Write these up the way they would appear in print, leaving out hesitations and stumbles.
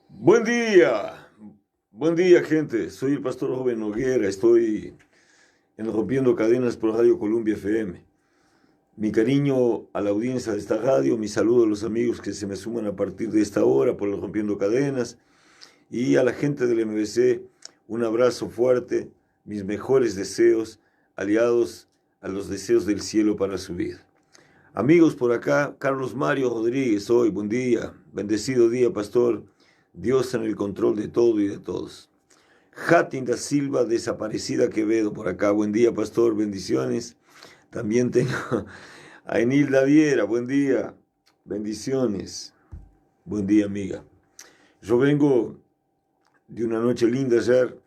Buen buen día gente, soy el pastor Joven Noguera, estoy en Rompiendo Cadenas por Radio Columbia FM. Mi cariño a la audiencia de esta radio, mi saludo a los amigos que se me suman a partir de esta hora por el Rompiendo Cadenas y a la gente del MBC, un abrazo fuerte, mis mejores deseos, aliados a los deseos del cielo para su vida. Amigos por acá, Carlos Mario Rodríguez, hoy, buen día, bendecido día, pastor. Dios en el control de todo y de todos. Jatin da Silva, desaparecida Quevedo, por acá. Buen día, pastor, bendiciones. También tengo a Enilda Viera, buen día, bendiciones. Buen día, amiga. Yo vengo de una noche linda ayer.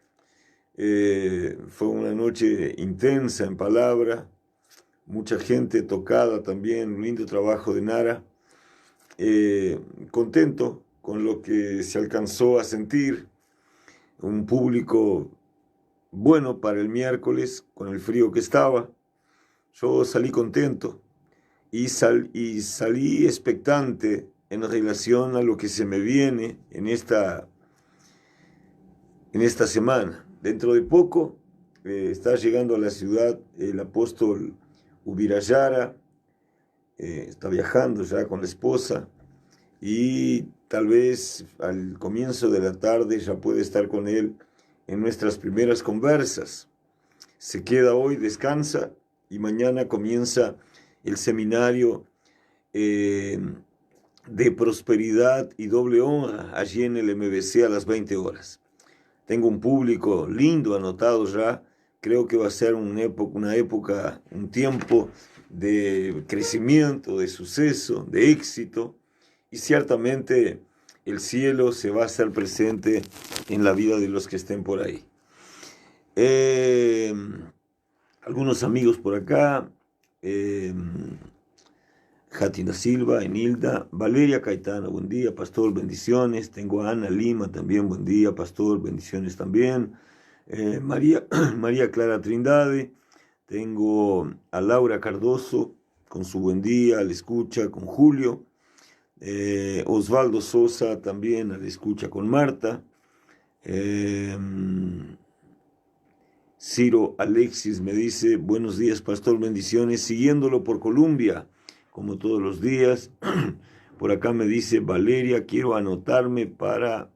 Fue una noche intensa en palabra. Mucha gente tocada también, un lindo trabajo de Nara. Contento con lo que se alcanzó a sentir, un público bueno para el miércoles, con el frío que estaba. Yo salí contento y salí expectante en relación a lo que se me viene en esta semana. Dentro de poco está llegando a la ciudad el apóstol Ubirayara, está viajando ya con la esposa, y tal vez al comienzo de la tarde ya puede estar con él en nuestras primeras conversas. Se queda hoy, descansa, y mañana comienza el seminario de prosperidad y doble honra allí en el MBC a las 20 horas. Tengo un público lindo anotado ya. Creo que va a ser una época, un tiempo de crecimiento, de suceso, de éxito. Y ciertamente el cielo se va a hacer presente en la vida de los que estén por ahí. Algunos amigos por acá. Jatina Silva, Enilda, Valeria Caetano, buen día, pastor, bendiciones. Tengo a Ana Lima también, buen día, pastor, bendiciones también. María Clara Trindade. Tengo a Laura Cardoso con su buen día, a la escucha con Julio. Osvaldo Sosa también a la escucha con Marta. Ciro Alexis me dice, buenos días, pastor, bendiciones, siguiéndolo por Colombia, como todos los días. Por acá me dice Valeria, quiero anotarme para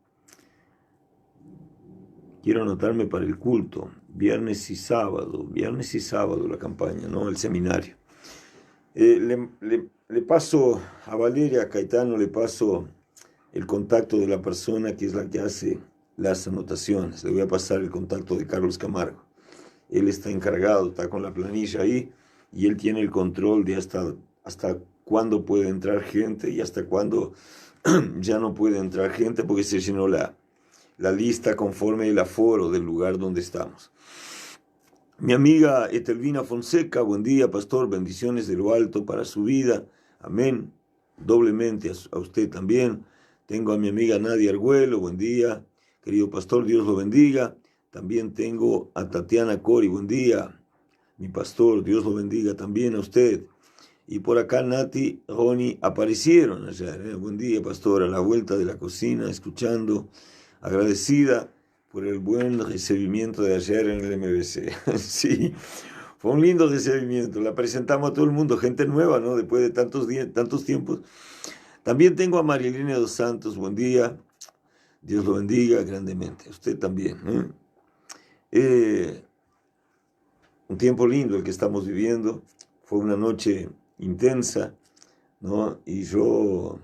el culto, viernes y sábado la campaña, ¿no? El seminario. Le paso a Valeria Caetano, le paso el contacto de la persona que es la que hace las anotaciones. Le voy a pasar el contacto de Carlos Camargo. Él está encargado, está con la planilla ahí, y él tiene el control de hasta cuándo puede entrar gente y hasta cuándo ya no puede entrar gente, porque se llenó la lista conforme el aforo del lugar donde estamos. Mi amiga Etelvina Fonseca, buen día, pastor, bendiciones de lo alto para su vida, amén, doblemente a usted también. Tengo a mi amiga Nadia Argüello, buen día, querido pastor, Dios lo bendiga. También tengo a Tatiana Cori, buen día, mi pastor, Dios lo bendiga también a usted. Y por acá Nati, Ronnie aparecieron ayer, buen día, pastor, a la vuelta de la cocina, escuchando, agradecida por el buen recibimiento de ayer en el MBC. Sí, fue un lindo recibimiento. La presentamos a todo el mundo, gente nueva, ¿no? Después de tantos tiempos. También tengo a Marilena dos Santos, buen día. Dios lo bendiga grandemente. Usted también. Un tiempo lindo el que estamos viviendo. Fue una noche intensa, ¿no? Y yo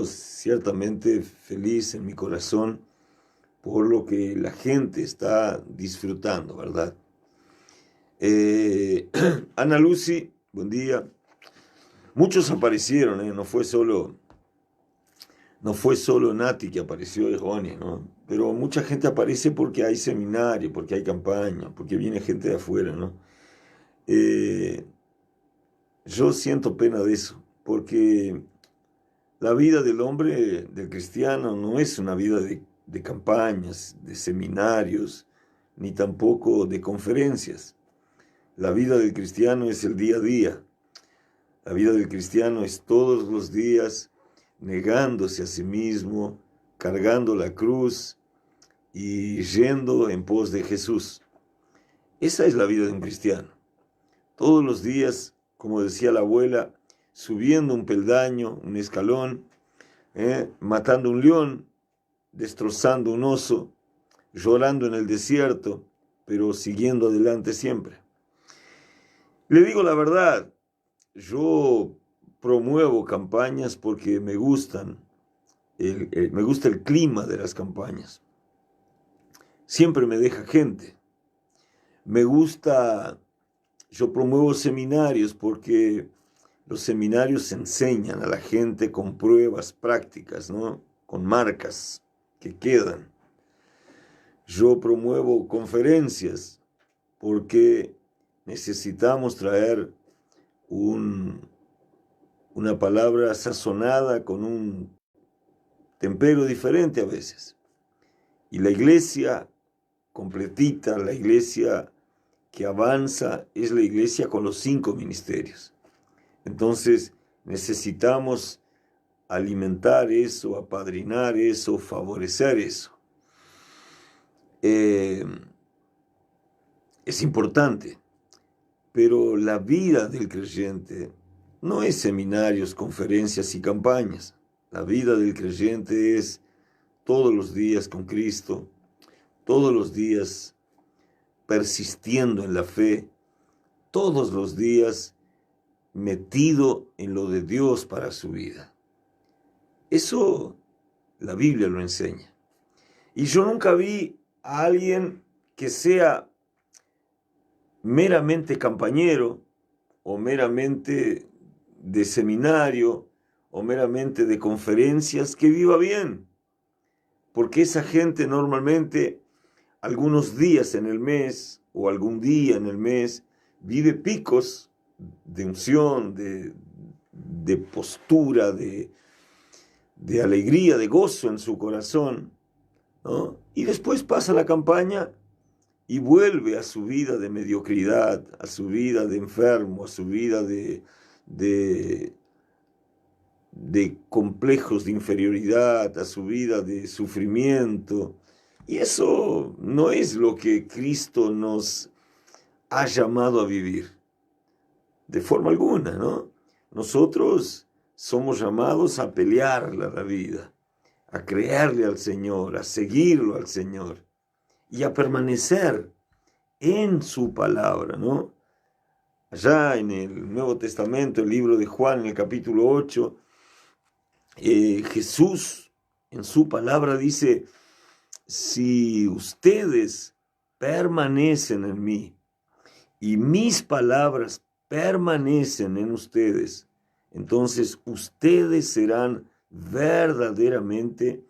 ciertamente feliz en mi corazón por lo que la gente está disfrutando, ¿verdad? Ana Lucy, buen día. Muchos aparecieron, no fue solo Nati que apareció de Ronnie, ¿no? Pero mucha gente aparece porque hay seminario, porque hay campaña, porque viene gente de afuera, ¿no? Yo siento pena de eso, porque la vida del hombre, del cristiano, no es una vida de campañas, de seminarios, ni tampoco de conferencias. La vida del cristiano es el día a día. La vida del cristiano es todos los días negándose a sí mismo, cargando la cruz y yendo en pos de Jesús. Esa es la vida de un cristiano. Todos los días, como decía la abuela, subiendo un peldaño, un escalón, matando un león, destrozando un oso, llorando en el desierto, pero siguiendo adelante siempre. Le digo la verdad, yo promuevo campañas porque me gusta el clima de las campañas. Siempre me deja gente. Yo promuevo seminarios porque los seminarios enseñan a la gente con pruebas prácticas, ¿no? Con marcas que quedan. Yo promuevo conferencias porque necesitamos traer una palabra sazonada con un tempero diferente a veces. Y la iglesia completita, la iglesia que avanza, es la iglesia con los 5 ministerios. Entonces necesitamos alimentar eso, apadrinar eso, favorecer eso. Es importante, pero la vida del creyente no es seminarios, conferencias y campañas. La vida del creyente es todos los días con Cristo, todos los días persistiendo en la fe, todos los días metido en lo de Dios para su vida. Eso la Biblia lo enseña. Y yo nunca vi a alguien que sea meramente campañero o meramente de seminario o meramente de conferencias que viva bien. Porque esa gente normalmente algunos días en el mes o algún día en el mes vive picos de unción, de postura, de alegría, de gozo en su corazón, ¿no? Y después pasa la campaña y vuelve a su vida de mediocridad, a su vida de enfermo, a su vida de complejos de inferioridad, a su vida de sufrimiento. Y eso no es lo que Cristo nos ha llamado a vivir, de forma alguna, ¿no? Nosotros somos llamados a pelearla la vida, a creerle al Señor, a seguirlo al Señor y a permanecer en su palabra, ¿no? Allá en el Nuevo Testamento, el libro de Juan, en el capítulo 8, Jesús en su palabra dice: si ustedes permanecen en mí y mis palabras permanecen en ustedes, entonces ustedes serán verdaderamente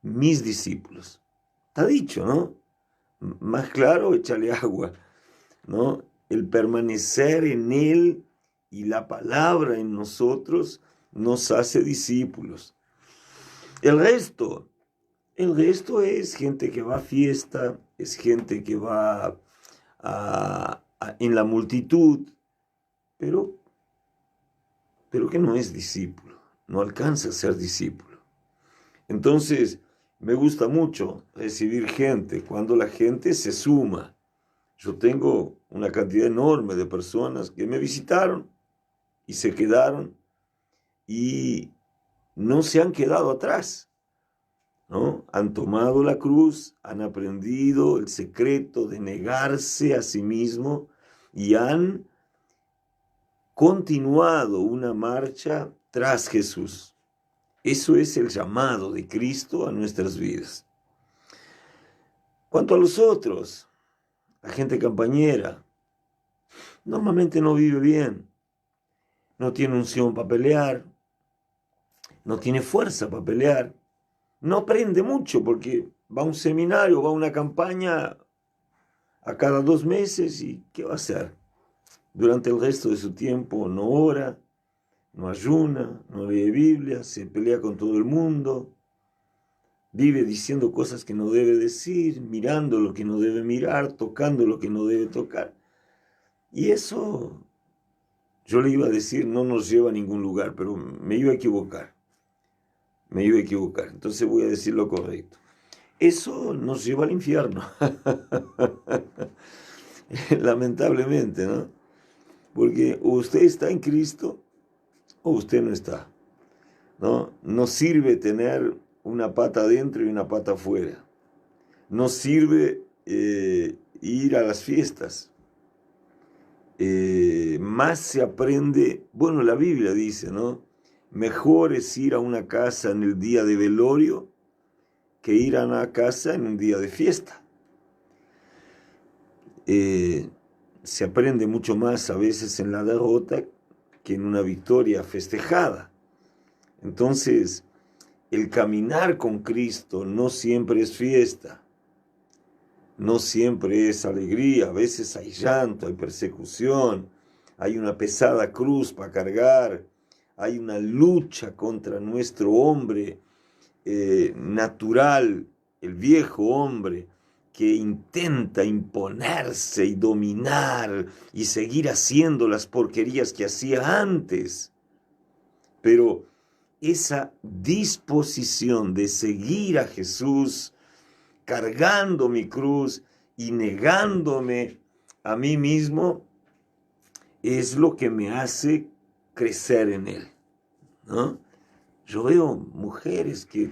mis discípulos. Está dicho, ¿no? Más claro, échale agua, ¿no? El permanecer en Él y la palabra en nosotros nos hace discípulos. El resto es gente que va a fiesta, es gente que va en la multitud, pero que no es discípulo, no alcanza a ser discípulo. Entonces, me gusta mucho recibir gente, cuando la gente se suma. Yo tengo una cantidad enorme de personas que me visitaron y se quedaron y no se han quedado atrás, ¿no? Han tomado la cruz, han aprendido el secreto de negarse a sí mismo y han continuado una marcha tras Jesús. Eso es el llamado de Cristo a nuestras vidas. Cuanto a los otros, la gente campañera, normalmente no vive bien, no tiene unción para pelear, no tiene fuerza para pelear, no aprende mucho porque va a un seminario, va a una campaña a cada 2 meses y ¿qué va a hacer? Durante el resto de su tiempo no ora, no ayuna, no lee Biblia, se pelea con todo el mundo, vive diciendo cosas que no debe decir, mirando lo que no debe mirar, tocando lo que no debe tocar. Y eso Yo le iba a decir, no nos lleva a ningún lugar, pero me iba a equivocar. Entonces voy a decir lo correcto. Eso nos lleva al infierno. Lamentablemente, ¿no? Porque usted está en Cristo o usted no está, ¿no? No sirve tener una pata adentro y una pata afuera. No sirve ir a las fiestas. Más se aprende, bueno, la Biblia dice, ¿no? Mejor es ir a una casa en el día de velorio que ir a una casa en un día de fiesta. Se aprende mucho más a veces en la derrota que en una victoria festejada. Entonces, el caminar con Cristo no siempre es fiesta, no siempre es alegría, a veces hay llanto, hay persecución, hay una pesada cruz para cargar, hay una lucha contra nuestro hombre natural, el viejo hombre, que intenta imponerse y dominar y seguir haciendo las porquerías que hacía antes. Pero esa disposición de seguir a Jesús, cargando mi cruz y negándome a mí mismo, es lo que me hace crecer en Él, ¿no? Yo veo mujeres que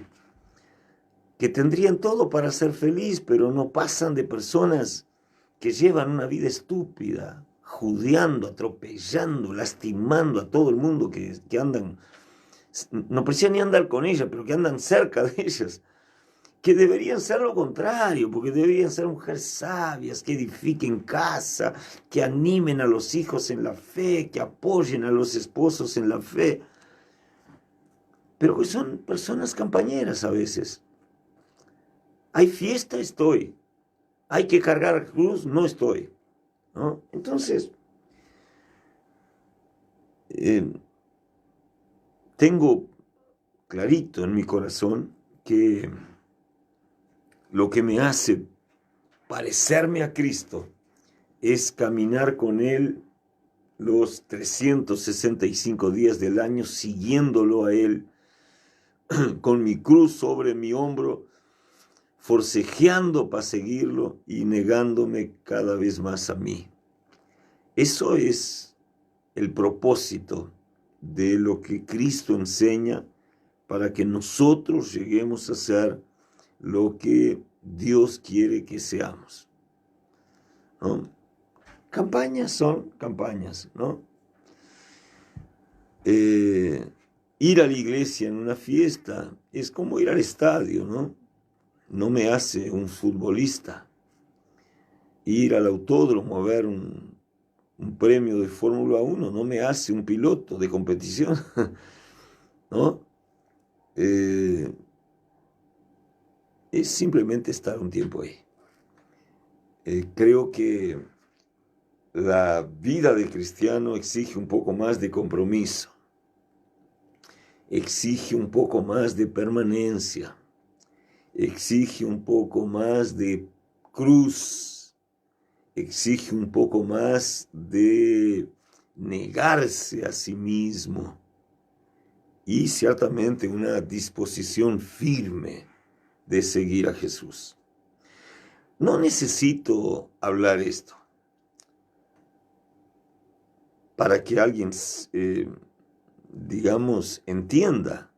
tendrían todo para ser feliz, pero no pasan de personas que llevan una vida estúpida, judeando, atropellando, lastimando a todo el mundo que andan, no precisan ni andar con ellas, pero que andan cerca de ellas, que deberían ser lo contrario, porque deberían ser mujeres sabias, que edifiquen casa, que animen a los hijos en la fe, que apoyen a los esposos en la fe, pero que son personas campañeras a veces. Hay fiesta, estoy. Hay que cargar cruz, no estoy, ¿no? Entonces, tengo clarito en mi corazón que lo que me hace parecerme a Cristo es caminar con Él los 365 días del año, siguiéndolo a Él, con mi cruz sobre mi hombro, forcejeando para seguirlo y negándome cada vez más a mí. Eso es el propósito de lo que Cristo enseña para que nosotros lleguemos a ser lo que Dios quiere que seamos, ¿no? Campañas son campañas, ¿no? Ir a la iglesia en una fiesta es como ir al estadio, ¿no? No me hace un futbolista. Ir al autódromo a ver un premio de Fórmula 1 no me hace un piloto de competición, ¿no? Es simplemente estar un tiempo ahí. Creo que la vida del cristiano exige un poco más de compromiso, exige un poco más de permanencia, exige un poco más de cruz, exige un poco más de negarse a sí mismo y ciertamente una disposición firme de seguir a Jesús. No necesito hablar esto para que alguien, digamos, entienda,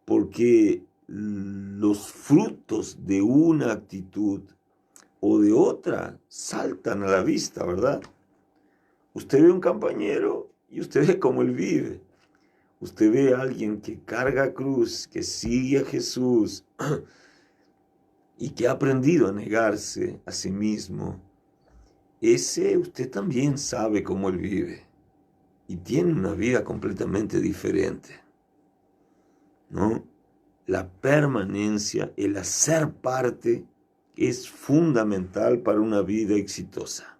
porque los frutos de una actitud o de otra saltan a la vista, ¿verdad? Usted ve un compañero y usted ve cómo él vive. Usted ve a alguien que carga cruz, que sigue a Jesús y que ha aprendido a negarse a sí mismo. Ese usted también sabe cómo él vive y tiene una vida completamente diferente, ¿no? La permanencia, el hacer parte es fundamental para una vida exitosa.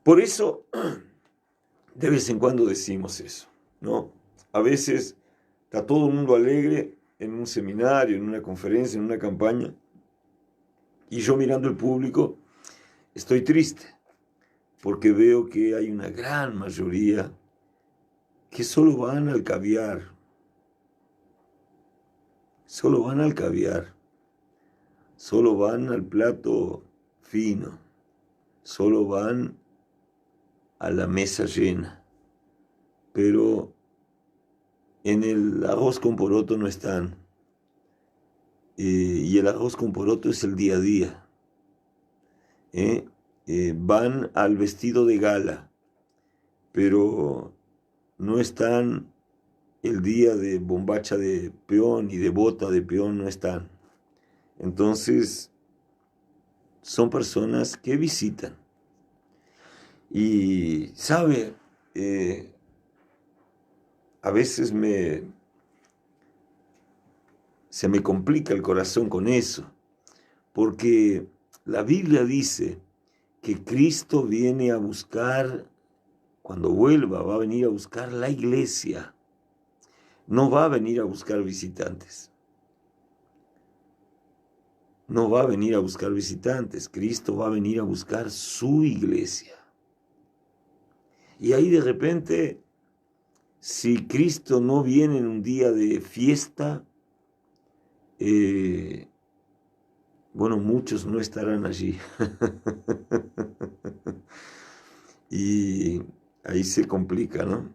Por eso, de vez en cuando decimos eso, ¿no? A veces está todo el mundo alegre en un seminario, en una conferencia, en una campaña, y yo mirando el público estoy triste, porque veo que hay una gran mayoría que solo van al caviar, solo van al caviar, solo van al plato fino, solo van a la mesa llena, pero en el arroz con poroto no están. Y el arroz con poroto es el día a día. Van al vestido de gala, pero no están el día de bombacha de peón y de bota de peón, no están. Entonces, son personas que visitan. Y, ¿sabe? A veces se me complica el corazón con eso, porque la Biblia dice que Cristo viene a buscar, cuando vuelva, va a venir a buscar la iglesia. No va a venir a buscar visitantes. No va a venir a buscar visitantes. Cristo va a venir a buscar su iglesia. Y ahí de repente, si Cristo no viene en un día de fiesta, bueno, muchos no estarán allí. Y ahí se complica, ¿no?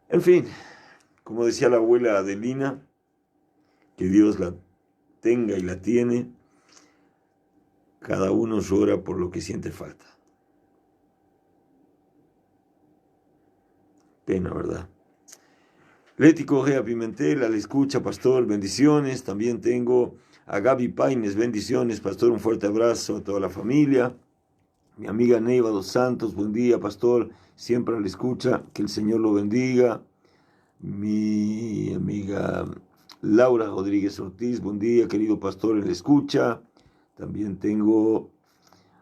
En fin, como decía la abuela Adelina, que Dios la tenga y la tiene, cada uno llora por lo que siente falta. Pena, ¿verdad? Leti Correa Pimentel, a la escucha, pastor, bendiciones. También tengo a Gaby Paines, bendiciones, pastor, un fuerte abrazo a toda la familia. Mi amiga Neiva dos Santos, buen día, pastor, siempre a la escucha, que el Señor lo bendiga. Mi amiga Laura Rodríguez Ortiz, buen día, querido pastor, en la escucha. También tengo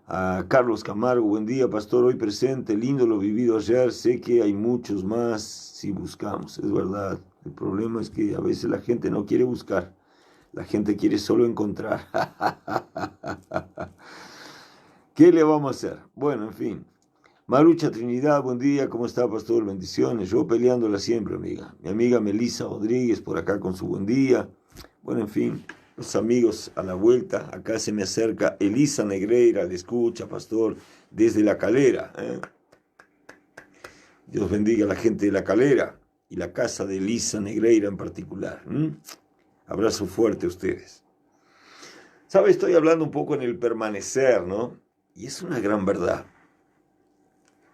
a Carlos Camargo, buen día, pastor, hoy presente, lindo lo vivido ayer, sé que hay muchos más si buscamos, es verdad. El problema es que a veces la gente no quiere buscar, la gente quiere solo encontrar. ¿Qué le vamos a hacer? Bueno, en fin. Marucha Trinidad, buen día, ¿cómo está, pastor? Bendiciones. Yo peleándola siempre, amiga. Mi amiga Melissa Rodríguez por acá con su buen día. Bueno, en fin, los amigos a la vuelta. Acá se me acerca Elisa Negreira, le escucha, pastor, desde La Calera. Dios bendiga a la gente de La Calera y la casa de Elisa Negreira en particular. Abrazo fuerte a ustedes. ¿Sabe? Estoy hablando un poco en el permanecer, ¿no? Y es una gran verdad.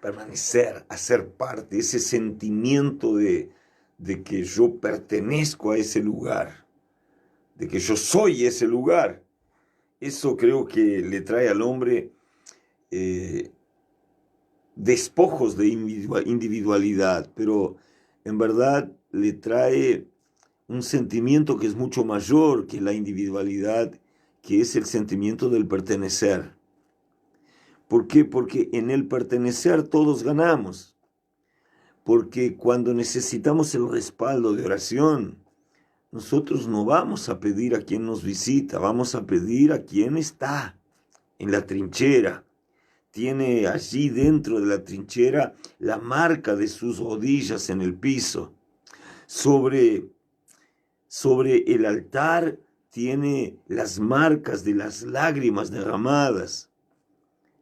Permanecer, hacer parte, ese sentimiento de que yo pertenezco a ese lugar, de que yo soy ese lugar. Eso creo que le trae al hombre despojos de individualidad, pero en verdad le trae un sentimiento que es mucho mayor que la individualidad, que es el sentimiento del pertenecer. ¿Por qué? Porque en el pertenecer todos ganamos. Porque cuando necesitamos el respaldo de oración, nosotros no vamos a pedir a quien nos visita, vamos a pedir a quien está en la trinchera. Tiene allí dentro de la trinchera la marca de sus rodillas en el piso. Sobre el altar tiene las marcas de las lágrimas derramadas,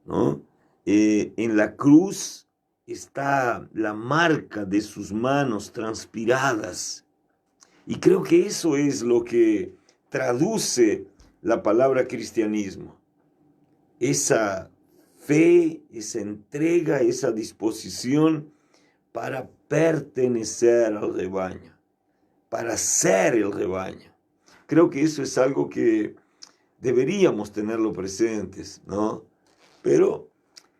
¿no? En la cruz está la marca de sus manos transpiradas. Y creo que eso es lo que traduce la palabra cristianismo. Esa fe, esa entrega, esa disposición para pertenecer al rebaño, para ser el rebaño. Creo que eso es algo que deberíamos tenerlo presentes, ¿no? Pero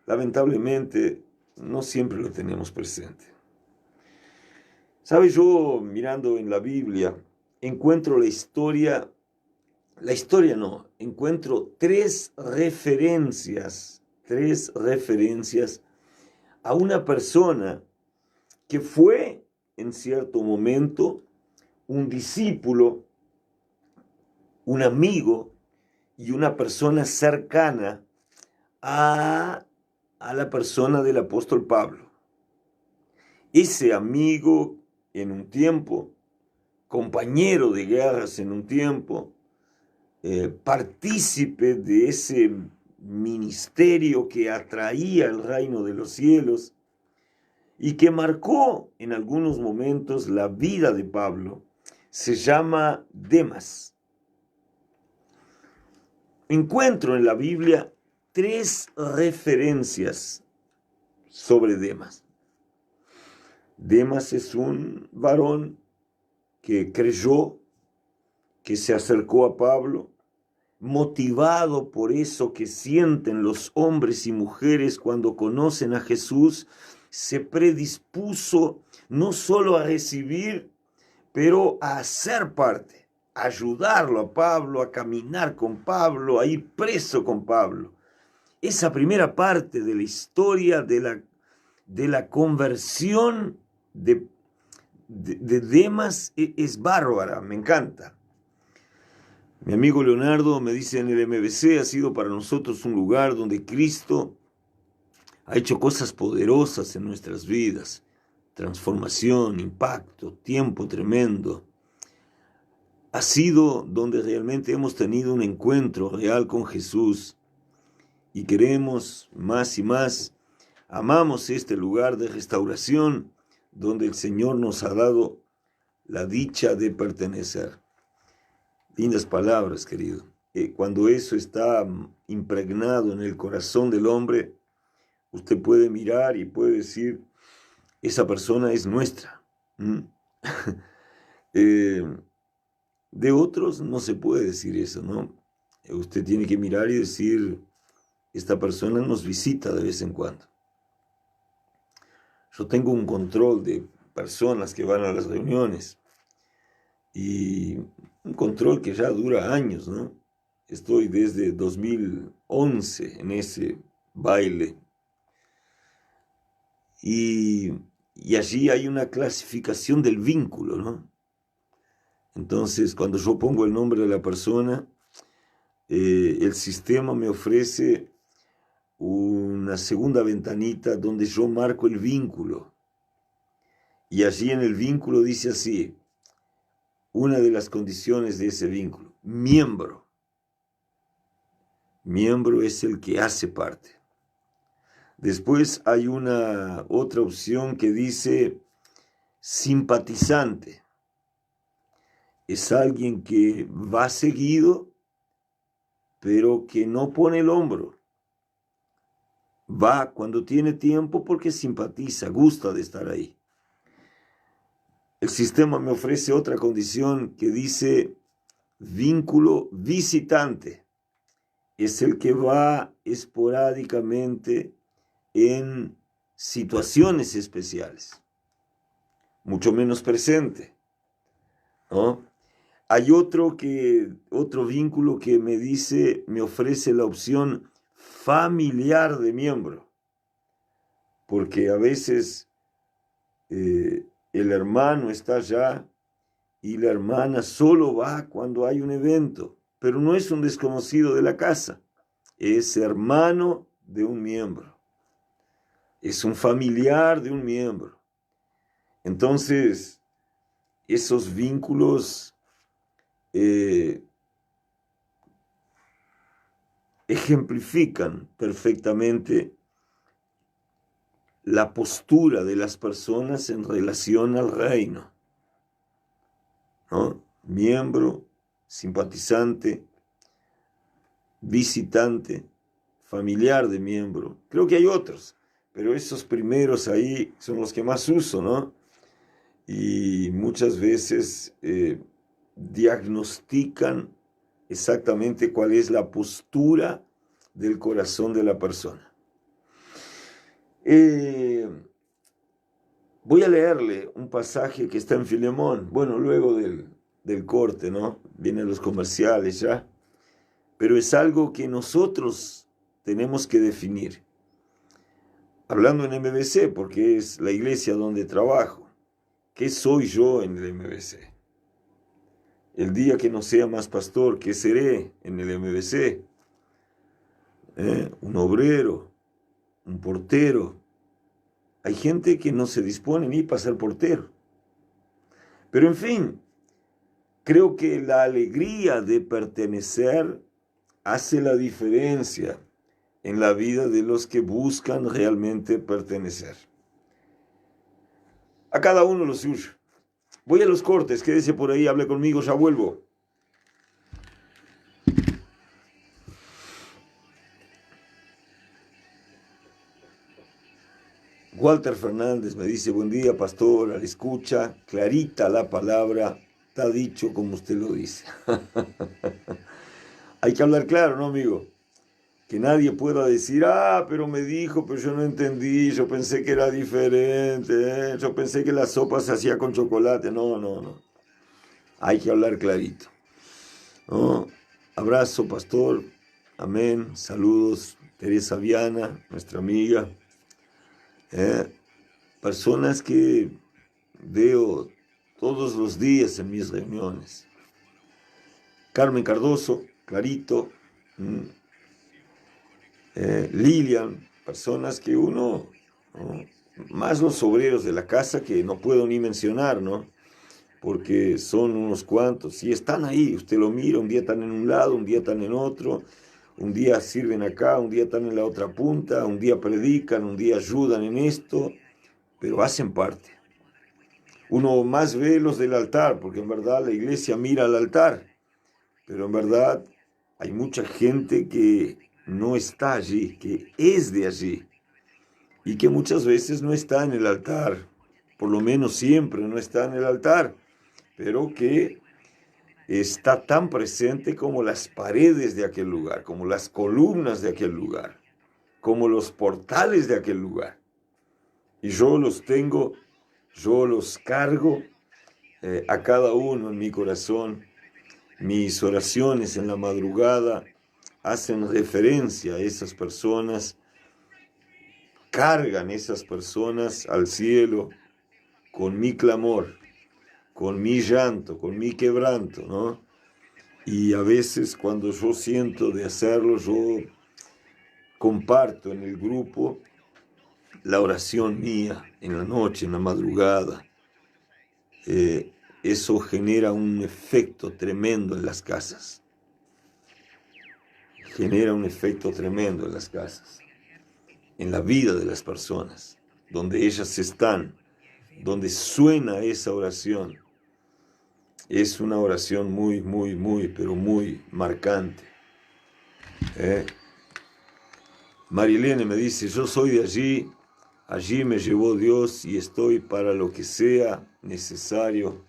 lamentablemente no siempre lo tenemos presente. ¿Sabes? Yo mirando en la Biblia encuentro encuentro tres referencias a una persona que fue en cierto momento un discípulo, un amigo y una persona cercana a a la persona del apóstol Pablo. Ese amigo en un tiempo, compañero de guerras en un tiempo, partícipe de ese ministerio que atraía el reino de los cielos y que marcó en algunos momentos la vida de Pablo, se llama Demas. Encuentro en la Biblia 3 referencias sobre Demas. Demas es un varón que creyó, que se acercó a Pablo, motivado por eso que sienten los hombres y mujeres cuando conocen a Jesús, se predispuso no solo a recibir, pero a ser parte, a ayudarlo a Pablo, a caminar con Pablo, a ir preso con Pablo. Esa primera parte de la historia de la conversión de Demas es bárbara, me encanta. Mi amigo Leonardo me dice: en el MBC ha sido para nosotros un lugar donde Cristo ha hecho cosas poderosas en nuestras vidas, transformación, impacto, tiempo tremendo. Ha sido donde realmente hemos tenido un encuentro real con Jesús y queremos más y más. Amamos este lugar de restauración donde el Señor nos ha dado la dicha de pertenecer. Lindas palabras, querido. Cuando eso está impregnado en el corazón del hombre, usted puede mirar y puede decir: esa persona es nuestra. De otros no se puede decir eso, ¿no? Usted tiene que mirar y decir: esta persona nos visita de vez en cuando. Yo tengo un control de personas que van a las reuniones y un control que ya dura años, ¿no? Estoy desde 2011 en ese baile y allí hay una clasificación del vínculo, ¿no? Entonces, cuando yo pongo el nombre de la persona, el sistema me ofrece una segunda ventanita donde yo marco el vínculo. Y allí en el vínculo dice así: una de las condiciones de ese vínculo, miembro. Miembro es el que hace parte. Después hay una otra opción que dice simpatizante. Es alguien que va seguido, pero que no pone el hombro. Va cuando tiene tiempo porque simpatiza, gusta de estar ahí. El sistema me ofrece otra condición que dice vínculo visitante. Es el que va esporádicamente en situaciones especiales, mucho menos presente, ¿no? Hay otro vínculo que me ofrece la opción familiar de miembro, porque a veces el hermano está allá y la hermana solo va cuando hay un evento, pero no es un desconocido de la casa, es hermano de un miembro, es un familiar de un miembro. Entonces, esos vínculos ejemplifican perfectamente la postura de las personas en relación al reino, ¿no? Miembro, simpatizante, visitante, familiar de miembro. Creo que hay otros, pero esos primeros ahí son los que más uso, ¿no? Y muchas veces diagnostican exactamente cuál es la postura del corazón de la persona. Voy a leerle un pasaje que está en Filemón, bueno, luego del corte, ¿no? Vienen los comerciales ya, pero es algo que nosotros tenemos que definir. Hablando en MBC, porque es la iglesia donde trabajo. ¿Qué soy yo en el MBC? El día que no sea más pastor, ¿qué seré en el MBC? Un obrero, un portero. Hay gente que no se dispone ni para ser portero. Pero en fin, creo que la alegría de pertenecer hace la diferencia en la vida de los que buscan realmente pertenecer. A cada uno lo suyo. Voy a los cortes, quédese por ahí, hable conmigo, ya vuelvo. Walter Fernández me dice, buen día, pastor, al escucha, clarita la palabra, está dicho como usted lo dice. Hay que hablar claro, ¿no, amigo? Que nadie pueda decir, pero me dijo, pero yo no entendí, yo pensé que era diferente, yo pensé que la sopa se hacía con chocolate. No. Hay que hablar clarito, ¿no? Abrazo, pastor. Amén. Saludos, Teresa Viana, nuestra amiga. Personas que veo todos los días en mis reuniones. Carmen Cardoso, clarito. Lilian, personas que uno, ¿no? Más los obreros de la casa que no puedo ni mencionar, ¿no? Porque son unos cuantos, y están ahí, usted lo mira, un día están en un lado, un día están en otro, un día sirven acá, un día están en la otra punta, un día predican, un día ayudan en esto, pero hacen parte. Uno más ve los del altar, porque en verdad la iglesia mira al altar, pero en verdad hay mucha gente que no está allí, que es de allí, y que muchas veces no está en el altar, por lo menos siempre no está en el altar, pero que está tan presente como las paredes de aquel lugar, como las columnas de aquel lugar, como los portales de aquel lugar. Y yo los tengo, yo los cargo a cada uno en mi corazón. Mis oraciones en la madrugada hacen referencia a esas personas, cargan esas personas al cielo con mi clamor, con mi llanto, con mi quebranto, ¿no? Y a veces cuando yo siento de hacerlo, yo comparto en el grupo la oración mía en la noche, en la madrugada. Eso genera un efecto tremendo en las casas. Genera un efecto tremendo en las casas, en la vida de las personas, donde ellas están, donde suena esa oración. Es una oración muy, pero muy marcante. Marilene me dice, yo soy de allí, allí me llevó Dios y estoy para lo que sea necesario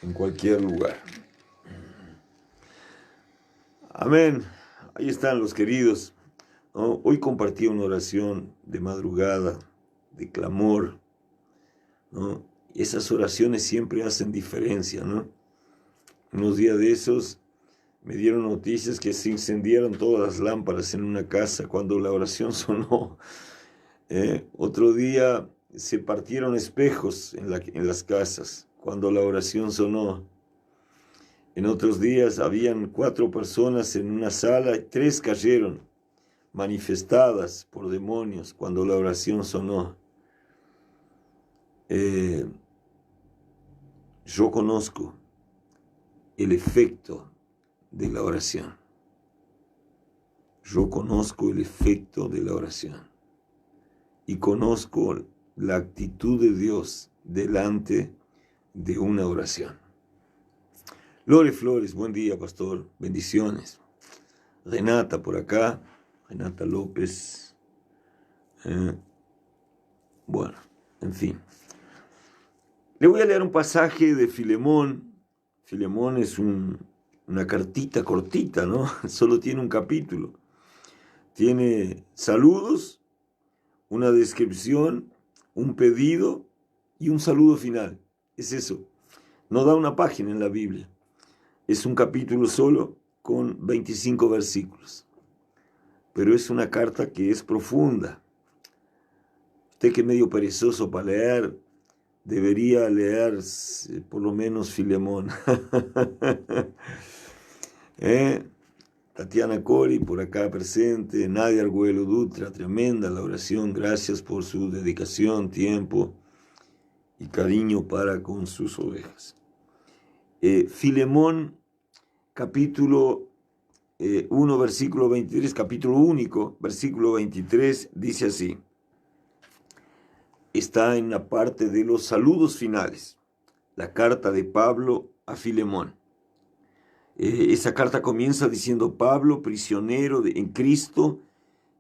en cualquier lugar. Amén. Ahí están los queridos, ¿no? Hoy compartí una oración de madrugada, de clamor, ¿no? Y esas oraciones siempre hacen diferencia, ¿no? Unos días de esos me dieron noticias que se incendiaron todas las lámparas en una casa cuando la oración sonó. Otro día se partieron espejos en las casas cuando la oración sonó. En otros días habían 4 personas en una sala y 3 cayeron manifestadas por demonios cuando la oración sonó. Yo conozco el efecto de la oración. Yo conozco el efecto de la oración. Y conozco la actitud de Dios delante de una oración. Lore Flores, buen día, pastor. Bendiciones. Renata por acá. Renata López. Bueno, en fin. Le voy a leer un pasaje de Filemón. Filemón es una cartita cortita, ¿no? Solo tiene un capítulo. Tiene saludos, una descripción, un pedido y un saludo final. Es eso. No da una página en la Biblia. Es un capítulo solo con 25 versículos. Pero es una carta que es profunda. Usted que es medio perezoso para leer, debería leer por lo menos Filemón. Tatiana Cori, por acá presente, Nadia Arguello Dutra, tremenda la oración, gracias por su dedicación, tiempo y cariño para con sus ovejas. Filemón, capítulo 1, versículo 23, capítulo único, versículo 23, dice así. Está en la parte de los saludos finales, la carta de Pablo a Filemón. Esa carta comienza diciendo: Pablo, prisionero en Cristo,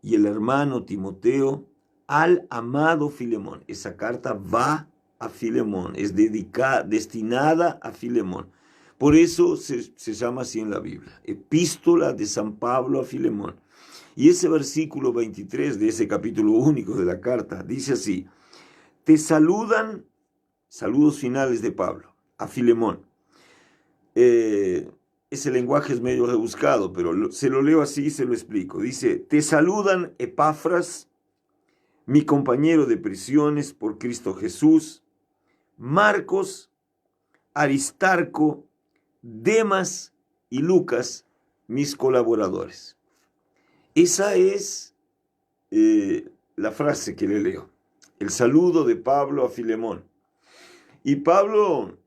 y el hermano Timoteo, al amado Filemón. Esa carta va a Filemón, es destinada a Filemón. Por eso se llama así en la Biblia, Epístola de San Pablo a Filemón. Y ese versículo 23 de ese capítulo único de la carta dice así: te saludan, saludos finales de Pablo a Filemón. Ese lenguaje es medio rebuscado, pero se lo leo así y se lo explico. Dice: te saludan Epafras, mi compañero de prisiones por Cristo Jesús, Marcos, Aristarco, Demas y Lucas, mis colaboradores. Esa es la frase que le leo. El saludo de Pablo a Filemón. Y Pablo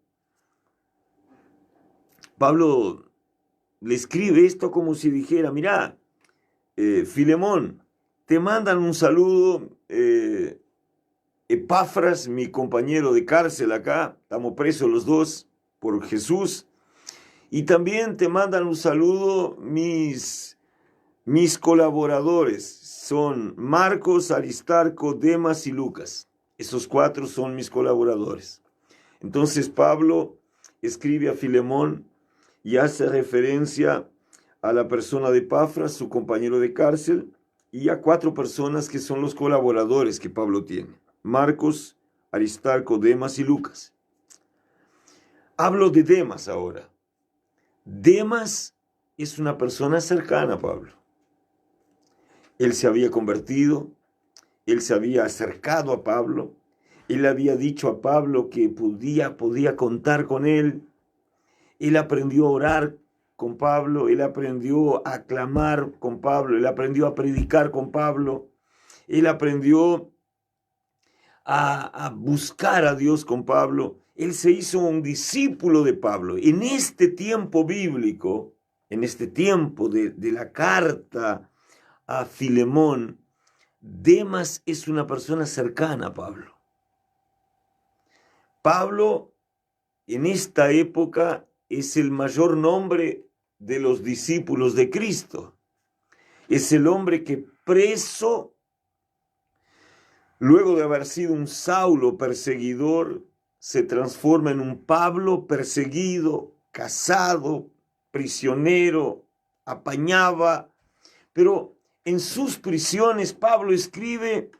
le escribe esto como si dijera: mira, Filemón, te mandan un saludo, Epafras, mi compañero de cárcel acá, estamos presos los dos por Jesús, y también te mandan un saludo mis colaboradores, son Marcos, Aristarco, Demas y Lucas. Esos 4 son mis colaboradores. Entonces Pablo escribe a Filemón y hace referencia a la persona de Epafras, su compañero de cárcel, y a 4 personas que son los colaboradores que Pablo tiene: Marcos, Aristarco, Demas y Lucas. Hablo de Demas ahora. Demas es una persona cercana a Pablo. Él se había convertido, él se había acercado a Pablo, él había dicho a Pablo que podía contar con él. Él aprendió a orar con Pablo, él aprendió a clamar con Pablo, él aprendió a predicar con Pablo, él aprendió a buscar a Dios con Pablo. Él se hizo un discípulo de Pablo. En este tiempo bíblico, en este tiempo de la carta a Filemón, Demas es una persona cercana a Pablo. Pablo, en esta época, es el mayor nombre de los discípulos de Cristo. Es el hombre que preso, luego de haber sido un Saulo perseguidor, se transforma en un Pablo perseguido, casado, prisionero, apañaba. Pero en sus prisiones Pablo escribe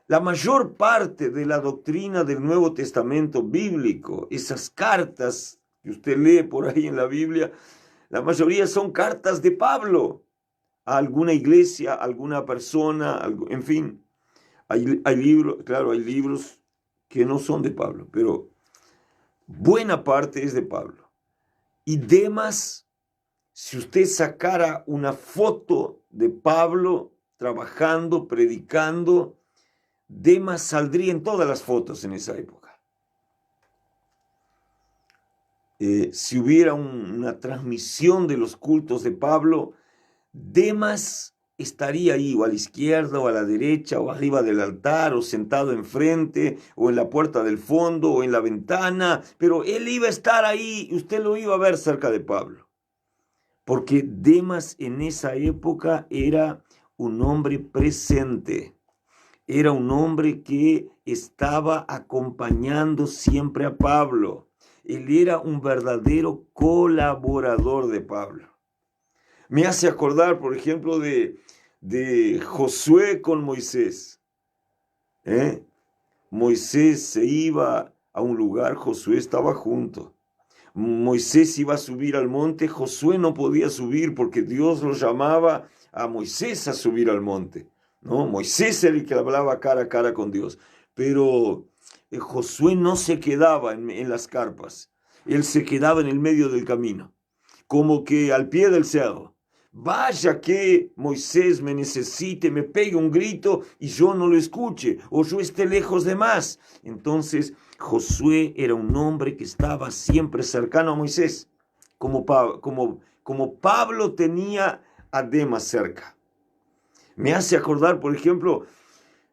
la mayor parte de la doctrina del Nuevo Testamento bíblico. Esas cartas que usted lee por ahí en la Biblia, la mayoría son cartas de Pablo a alguna iglesia, a alguna persona, en fin. Hay libros, claro, hay libros que no son de Pablo, pero buena parte es de Pablo. Y Demas, si usted sacara una foto de Pablo trabajando, predicando, Demas saldría en todas las fotos en esa época. Si hubiera una transmisión de los cultos de Pablo, Demas estaría ahí, o a la izquierda, o a la derecha, o arriba del altar, o sentado enfrente, o en la puerta del fondo, o en la ventana, pero él iba a estar ahí y usted lo iba a ver cerca de Pablo. Porque Demas en esa época era un hombre presente, era un hombre que estaba acompañando siempre a Pablo. Él era un verdadero colaborador de Pablo. Me hace acordar, por ejemplo, de Josué con Moisés. Moisés se iba a un lugar, Josué estaba junto. Moisés iba a subir al monte, Josué no podía subir porque Dios lo llamaba a Moisés a subir al monte, ¿no? Moisés era el que hablaba cara a cara con Dios, pero Josué no se quedaba en las carpas, él se quedaba en el medio del camino, como que al pie del cerro, Vaya que Moisés me necesite, me pegue un grito y yo no lo escuche, o yo esté lejos de más. Entonces Josué era un hombre que estaba siempre cercano a Moisés, como Pablo tenía a Demas cerca. Me hace acordar, por ejemplo,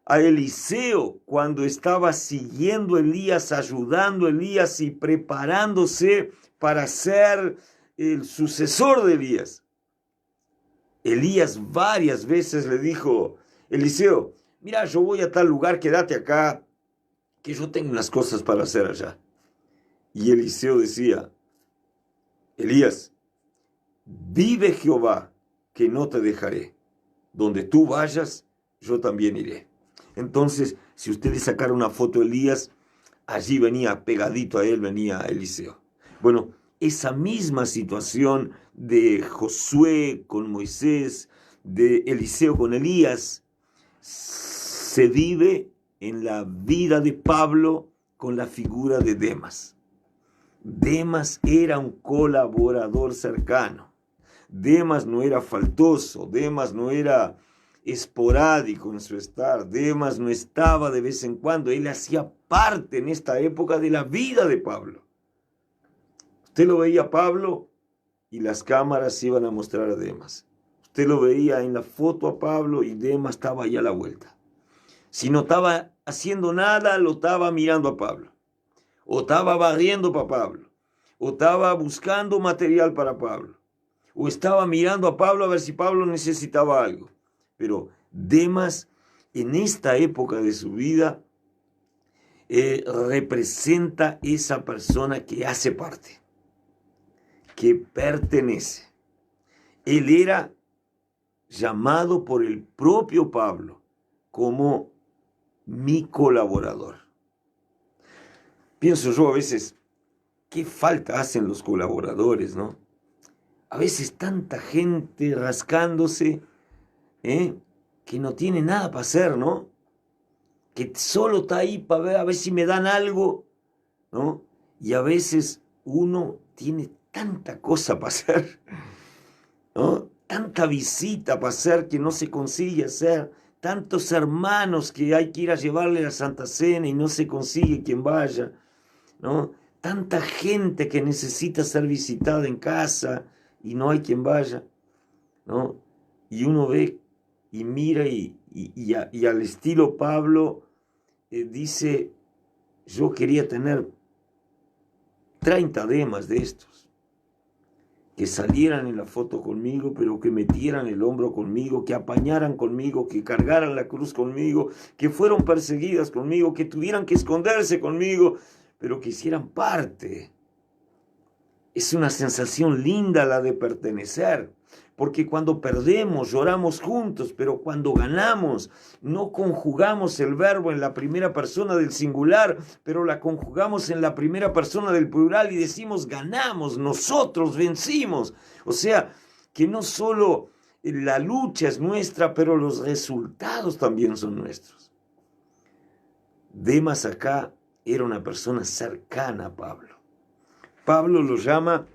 a Eliseo cuando estaba siguiendo a Elías, ayudando a Elías y preparándose para ser el sucesor de Elías. Elías varias veces le dijo, Eliseo, mira, yo voy a tal lugar, quédate acá, que yo tengo unas cosas para hacer allá. Y Eliseo decía, Elías, vive Jehová, que no te dejaré. Donde tú vayas, yo también iré. Entonces, si ustedes sacaron una foto de Elías, allí venía, pegadito a él, venía Eliseo. Bueno, esa misma situación de Josué con Moisés, de Eliseo con Elías, se vive en la vida de Pablo con la figura de Demas. Demas era un colaborador cercano. Demas no era faltoso, Demas no era esporádico en su estar, Demas no estaba de vez en cuando, él hacía parte en esta época de la vida de Pablo. Usted lo veía a Pablo y las cámaras iban a mostrar a Demas. Usted lo veía en la foto a Pablo y Demas estaba allá a la vuelta. Si no estaba haciendo nada, lo estaba mirando a Pablo. O estaba barriendo para Pablo. O estaba buscando material para Pablo. O estaba mirando a Pablo a ver si Pablo necesitaba algo. Pero Demas, en esta época de su vida, representa esa persona que hace parte, que pertenece. Él era llamado por el propio Pablo como mi colaborador. Pienso yo a veces, qué falta hacen los colaboradores, ¿no? A veces tanta gente rascándose, que no tiene nada para hacer, ¿no? Que solo está ahí para ver a ver si me dan algo, ¿no? Y a veces uno tiene tanta cosa para hacer, ¿no? Tanta visita para hacer que no se consigue hacer, tantos hermanos que hay que ir a llevarle a la Santa Cena y no se consigue quien vaya, ¿no? Tanta gente que necesita ser visitada en casa y no hay quien vaya, ¿no? Y uno ve y mira y al estilo Pablo dice, yo quería tener 30 Demas de estos, que salieran en la foto conmigo, pero que metieran el hombro conmigo, que apañaran conmigo, que cargaran la cruz conmigo, que fueron perseguidas conmigo, que tuvieran que esconderse conmigo, pero que hicieran parte. Es una sensación linda la de pertenecer, porque cuando perdemos lloramos juntos, pero cuando ganamos no conjugamos el verbo en la primera persona del singular, pero la conjugamos en la primera persona del plural y decimos ganamos, nosotros vencimos. O sea, que no solo la lucha es nuestra, pero los resultados también son nuestros. Demas acá era una persona cercana a Pablo. Pablo lo llama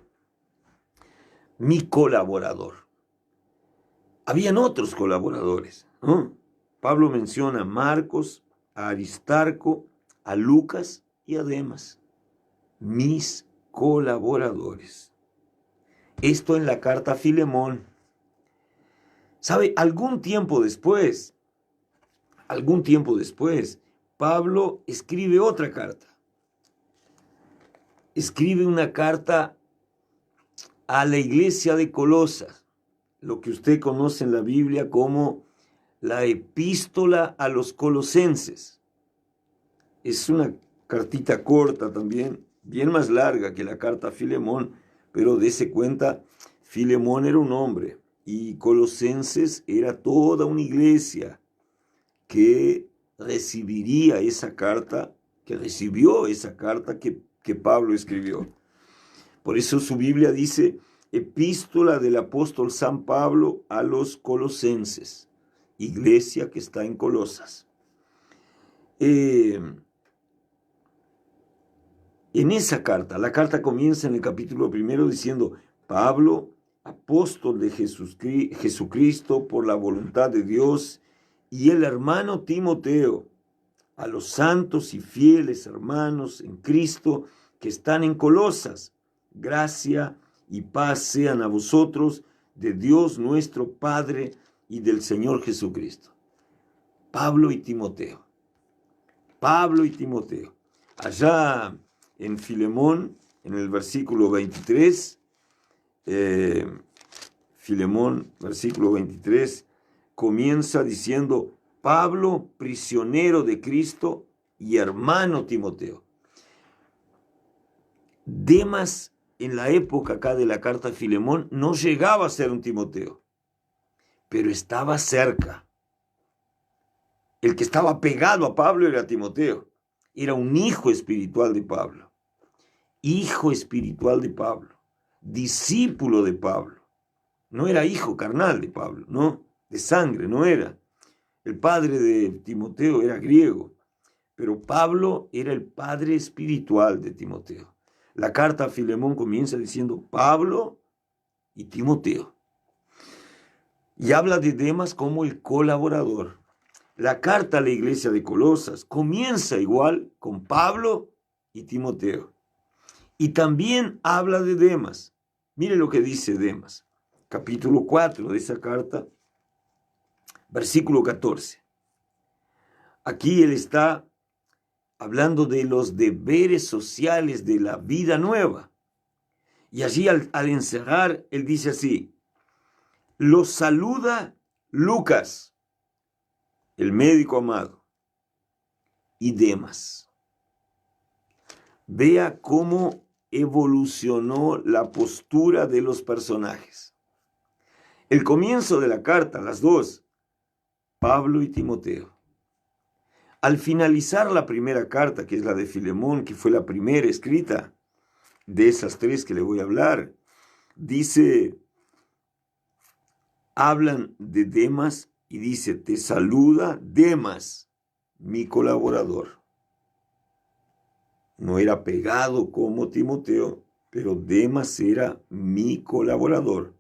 mi colaborador. Habían otros colaboradores, ¿no? Pablo menciona a Marcos, a Aristarco, a Lucas y a Demas, mis colaboradores. Esto en la carta a Filemón. ¿Sabe? Algún tiempo después, Pablo escribe otra carta. Escribe una carta a la iglesia de Colosas, lo que usted conoce en la Biblia como la epístola a los colosenses. Es una cartita corta también, bien más larga que la carta a Filemón, pero dése cuenta, Filemón era un hombre y Colosenses era toda una iglesia que recibiría esa carta, que recibió esa carta que Pablo escribió. Por eso su Biblia dice epístola del apóstol San Pablo a los colosenses, iglesia que está en Colosas. En esa carta, la carta comienza en el capítulo 1 diciendo, Pablo, apóstol de Jesucristo por la voluntad de Dios, y el hermano Timoteo, a los santos y fieles hermanos en Cristo que están en Colosas, gracia y paz sean a vosotros de Dios nuestro Padre y del Señor Jesucristo. Pablo y Timoteo. Pablo y Timoteo. Allá en Filemón, en el versículo 23, Filemón, versículo 23, comienza diciendo: Pablo, prisionero de Cristo, y hermano Timoteo. Demas, en la época acá de la carta de Filemón, no llegaba a ser un Timoteo, pero estaba cerca. El que estaba pegado a Pablo era Timoteo. Era un hijo espiritual de Pablo. Hijo espiritual de Pablo. Discípulo de Pablo. No era hijo carnal de Pablo, no, de sangre, no era. El padre de Timoteo era griego, pero Pablo era el padre espiritual de Timoteo. La carta a Filemón comienza diciendo Pablo y Timoteo. Y habla de Demas como el colaborador. La carta a la iglesia de Colosas comienza igual con Pablo y Timoteo. Y también habla de Demas. Mire lo que dice Demas. Capítulo 4 de esa carta, versículo 14. Aquí él está hablando de los deberes sociales de la vida nueva. Y allí al encerrar, él dice así: los saluda Lucas, el médico amado, y Demas. Vea cómo evolucionó la postura de los personajes. El comienzo de la carta, las dos, Pablo y Timoteo. Al finalizar la primera carta, que es la de Filemón, que fue la primera escrita de esas tres que le voy a hablar, dice, hablan de Demas y dice: te saluda Demas, mi colaborador. No era pegado como Timoteo, pero Demas era mi colaborador.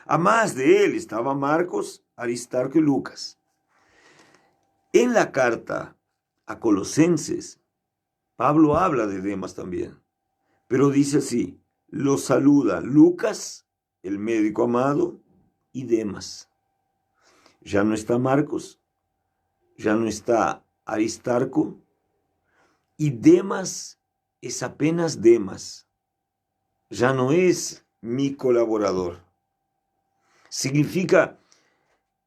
A más de él estaba Marcos, Aristarco y Lucas. En la carta a Colosenses, Pablo habla de Demas también, pero dice así: lo saluda Lucas, el médico amado, y Demas. Ya no está Marcos, ya no está Aristarco, y Demas es apenas Demas, ya no es mi colaborador. Significa,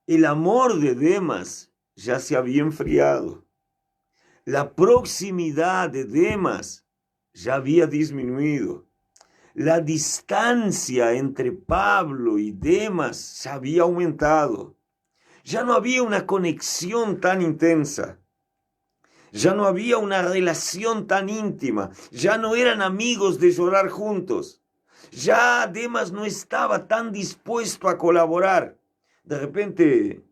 el amor de Demas ya se había enfriado. La proximidad de Demas ya había disminuido. La distancia entre Pablo y Demas se había aumentado. Ya no había una conexión tan intensa. Ya no había una relación tan íntima. Ya no eran amigos de llorar juntos. Ya Demas no estaba tan dispuesto a colaborar. De repente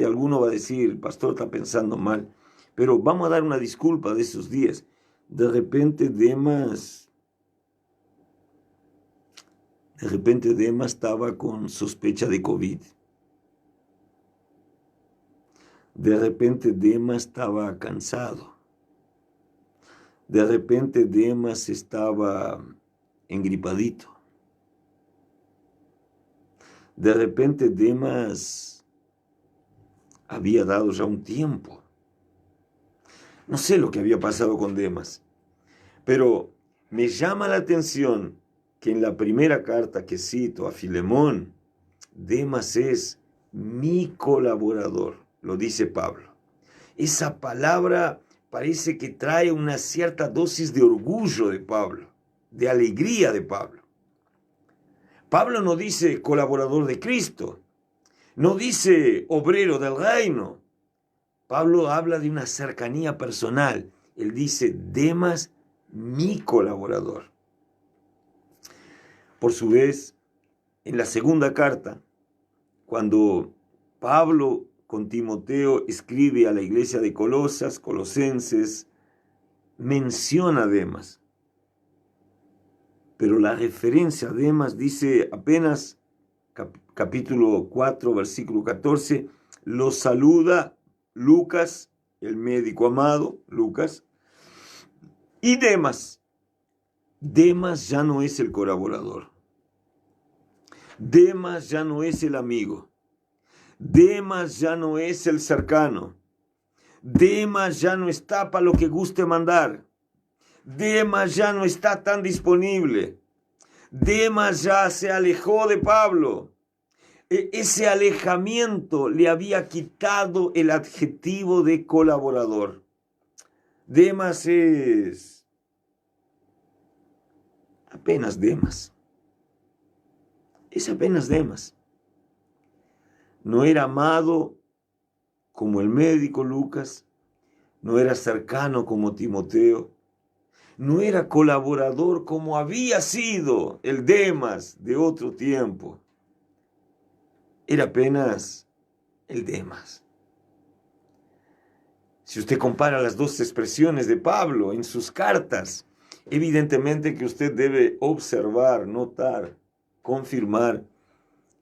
alguno va a decir: el pastor está pensando mal, pero vamos a dar una disculpa de esos días. De repente Demas estaba con sospecha de COVID. De repente Demas estaba cansado. De repente Demas estaba engripadito. De repente Demas había dado ya un tiempo. No sé lo que había pasado con Demas, pero me llama la atención que en la primera carta que cito a Filemón, Demas es mi colaborador, lo dice Pablo. Esa palabra parece que trae una cierta dosis de orgullo de Pablo, de alegría de Pablo. Pablo no dice colaborador de Cristo, no dice obrero del reino. Pablo habla de una cercanía personal. Él dice: Demas, mi colaborador. Por su vez, en la segunda carta, cuando Pablo con Timoteo escribe a la iglesia de Colosenses, menciona a Demas. pero la referencia a Demas dice apenas, capítulo 4, versículo 14, lo saluda Lucas, el médico amado, Lucas, y Demas. Demas ya no es el colaborador. Demas ya no es el amigo. Demas ya no es el cercano. Demas ya no está para lo que guste mandar. Demas ya no está tan disponible. Demas ya se alejó de Pablo. Ese alejamiento le había quitado el adjetivo de colaborador. Demas es apenas Demas. Es apenas Demas. No era amado como el médico Lucas, no era cercano como Timoteo, no era colaborador como había sido el Demas de otro tiempo. Era apenas el Demas. Si usted compara las dos expresiones de Pablo en sus cartas, evidentemente que usted debe observar, notar, confirmar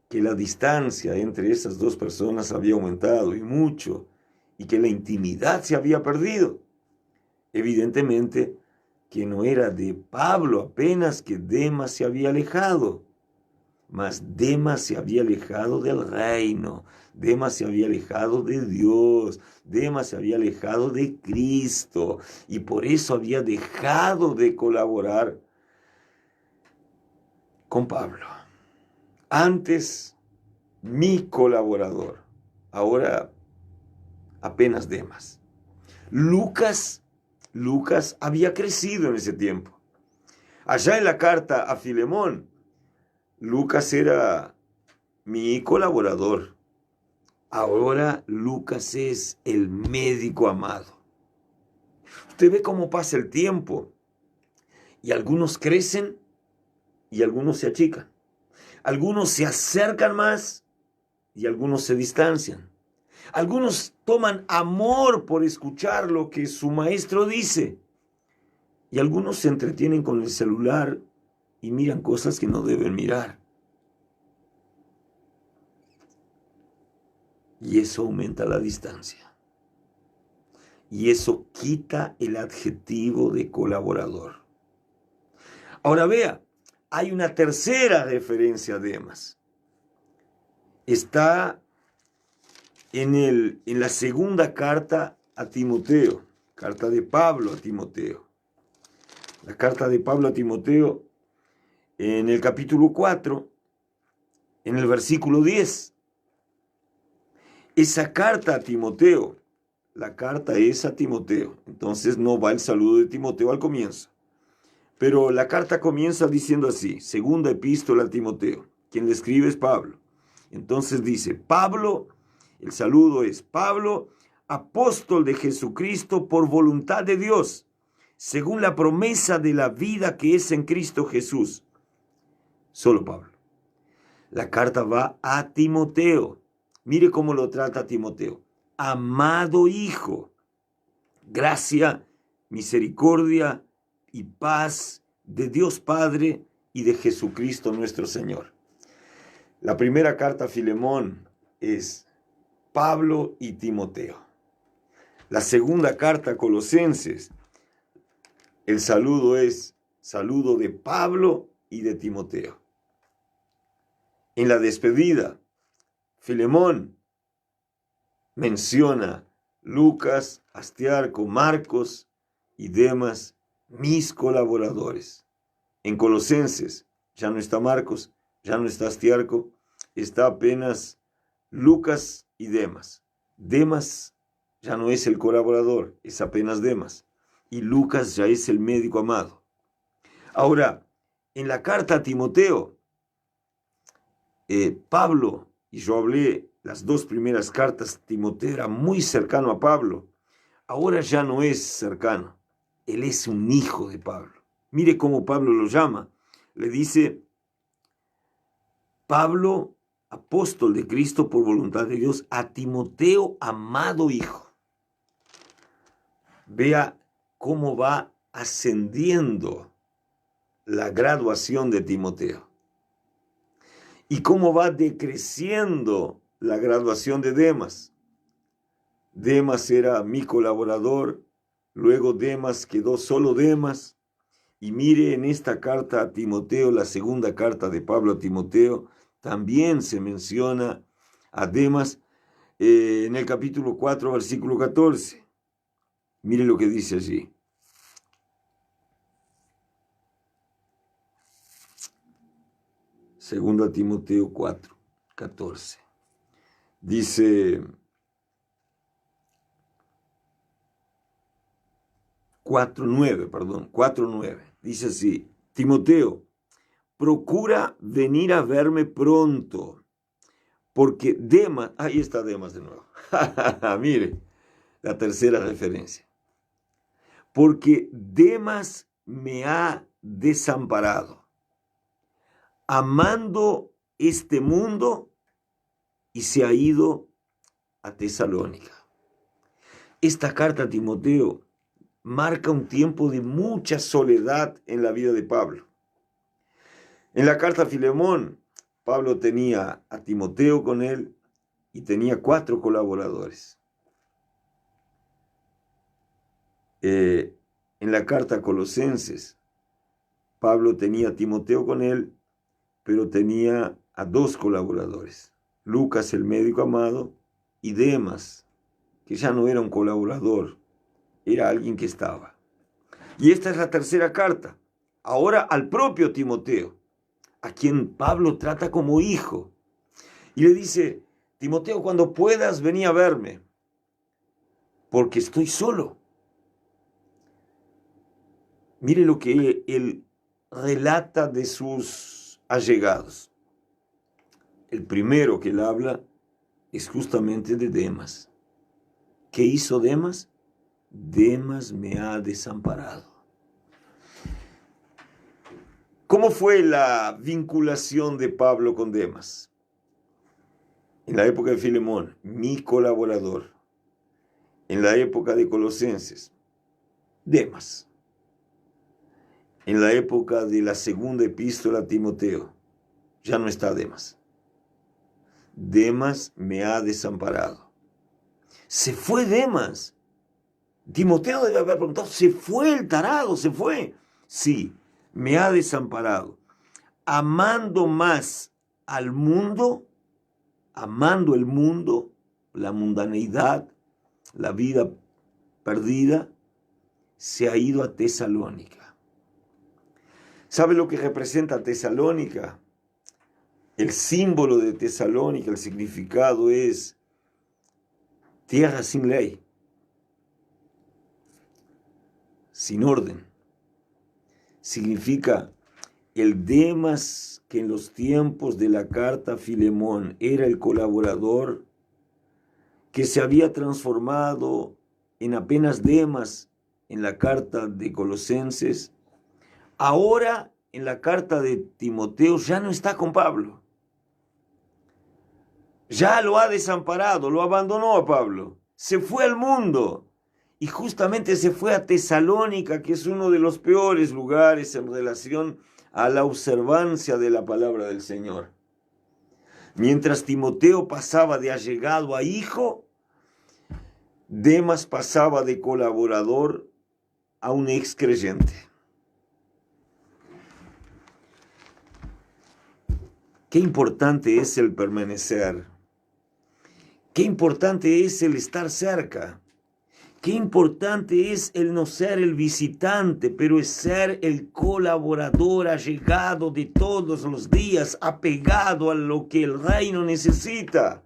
que la distancia entre esas dos personas había aumentado y mucho, y que la intimidad se había perdido. Evidentemente que no era de Pablo apenas que Demas se había alejado, mas Demas se había alejado del reino, Demas se había alejado de Dios, Demas se había alejado de Cristo, y por eso había dejado de colaborar con Pablo. Antes, mi colaborador, ahora apenas Demas. Lucas había crecido en ese tiempo. Allá en la carta a Filemón, Lucas era mi colaborador. Ahora Lucas es el médico amado. Usted ve cómo pasa el tiempo y algunos crecen y algunos se achican. Algunos se acercan más y algunos se distancian. Algunos toman amor por escuchar lo que su maestro dice y algunos se entretienen con el celular y miran cosas que no deben mirar. Y eso aumenta la distancia. Y eso quita el adjetivo de colaborador. Ahora vea, hay una tercera referencia a Demas. Está en la segunda carta a Timoteo, carta de Pablo a Timoteo. La carta de Pablo a Timoteo, en el capítulo 4, en el versículo 10. Esa carta a Timoteo, la carta es a Timoteo, entonces no va el saludo de Timoteo al comienzo. Pero la carta comienza diciendo así, segunda epístola a Timoteo, quien le escribe es Pablo. Entonces dice, Pablo, el saludo es Pablo, apóstol de Jesucristo por voluntad de Dios, según la promesa de la vida que es en Cristo Jesús. Solo Pablo. La carta va a Timoteo. Mire cómo lo trata Timoteo. Amado hijo, gracia, misericordia y paz de Dios Padre y de Jesucristo nuestro Señor. La primera carta a Filemón es Pablo y Timoteo. La segunda carta a Colosenses, el saludo es saludo de Pablo y de Timoteo. En la despedida, Filemón menciona Lucas, Astiarco, Marcos y Demas, mis colaboradores. En Colosenses ya no está Marcos, ya no está Astiarco, está apenas Lucas y Demas. Demas ya no es el colaborador, es apenas Demas. Y Lucas ya es el médico amado. Ahora, en la carta a Timoteo, Pablo, y yo hablé las dos primeras cartas, Timoteo era muy cercano a Pablo. Ahora ya no es cercano. Él es un hijo de Pablo. Mire cómo Pablo lo llama. Le dice, Pablo, apóstol de Cristo por voluntad de Dios, a Timoteo, amado hijo. Vea cómo va ascendiendo la graduación de Timoteo y cómo va decreciendo la graduación de Demas. Demas era mi colaborador, luego Demas quedó solo Demas, y mire en esta carta a Timoteo, la segunda carta de Pablo a Timoteo, también se menciona a Demas en el capítulo 4, versículo 14. Mire lo que dice allí. Segunda Timoteo 4, 14. Dice 4:9. Dice así: Timoteo, procura venir a verme pronto, porque Demas, ahí está Demas de nuevo. Mire, la tercera referencia. Porque Demas me ha desamparado, amando este mundo, y se ha ido a Tesalónica. Esta carta a Timoteo marca un tiempo de mucha soledad en la vida de Pablo. En la carta a Filemón, Pablo tenía a Timoteo con él y tenía 4 colaboradores. En la carta a Colosenses, Pablo tenía a Timoteo con él, pero tenía a 2 colaboradores, Lucas, el médico amado, y Demas, que ya no era un colaborador, era alguien que estaba. Y esta es la tercera carta, ahora al propio Timoteo, a quien Pablo trata como hijo. Y le dice: Timoteo, cuando puedas, vení a verme, porque estoy solo. Mire lo que él relata de sus allegados. El primero que él habla es justamente de Demas. ¿Qué hizo Demas? Demas me ha desamparado. ¿Cómo fue la vinculación de Pablo con Demas? En la época de Filemón, mi colaborador. En la época de Colosenses, Demas. En la época de la segunda epístola a Timoteo, ya no está Demas. Demas me ha desamparado. Se fue Demas. Timoteo debe haber preguntado: ¿se fue el tarado? ¿Se fue? Sí, me ha desamparado. Amando más al mundo, amando el mundo, la mundaneidad, la vida perdida, se ha ido a Tesalónica. ¿Sabe lo que representa Tesalónica? El símbolo de Tesalónica, el significado es tierra sin ley, sin orden. Significa el Demas que en los tiempos de la carta a Filemón era el colaborador, que se había transformado en apenas Demas en la carta de Colosenses. Ahora en la carta de Timoteo ya no está con Pablo. Ya lo ha desamparado, lo abandonó a Pablo. Se fue al mundo. Y justamente se fue a Tesalónica, que es uno de los peores lugares en relación a la observancia de la palabra del Señor. Mientras Timoteo pasaba de allegado a hijo, Demas pasaba de colaborador a un ex creyente. Qué importante es el permanecer. Qué importante es el estar cerca. Qué importante es el no ser el visitante, pero es ser el colaborador allegado de todos los días, apegado a lo que el reino necesita.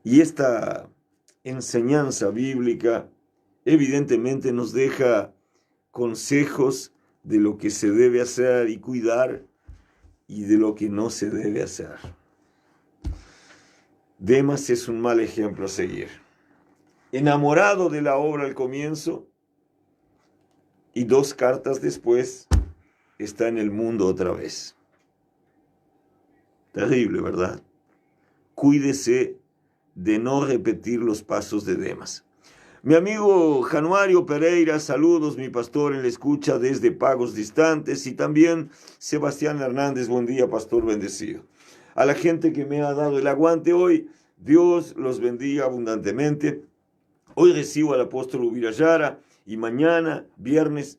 Y esta enseñanza bíblica evidentemente nos deja consejos de lo que se debe hacer y cuidar y de lo que no se debe hacer. Demas es un mal ejemplo a seguir. Enamorado de la obra al comienzo y 2 cartas después está en el mundo otra vez. Terrible, ¿verdad? Cuídese de no repetir los pasos de Demas. Mi amigo Januario Pereira, saludos, mi pastor en la escucha desde Pagos Distantes. Y también Sebastián Hernández, buen día, pastor bendecido. A la gente que me ha dado el aguante hoy, Dios los bendiga abundantemente. Hoy recibo al apóstol Ubirayara y mañana, viernes,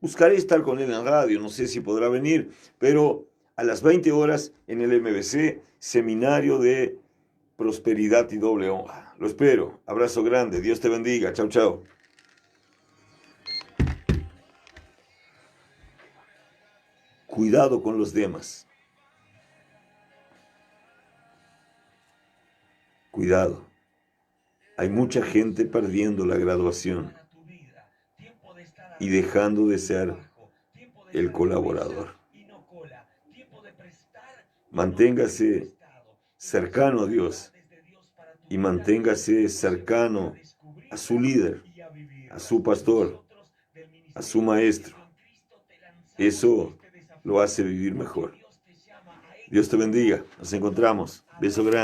buscaré estar con él en radio. No sé si podrá venir, pero a las 20 horas en el MBC, seminario de prosperidad y doble honra. Lo espero. Abrazo grande. Dios te bendiga. Chau, chau. Cuidado con los demás. Cuidado. Hay mucha gente perdiendo la graduación y dejando de ser el colaborador. Manténgase cercano a Dios y manténgase cercano a su líder, a su pastor, a su maestro. Eso lo hace vivir mejor. Dios te bendiga. Nos encontramos. Beso grande.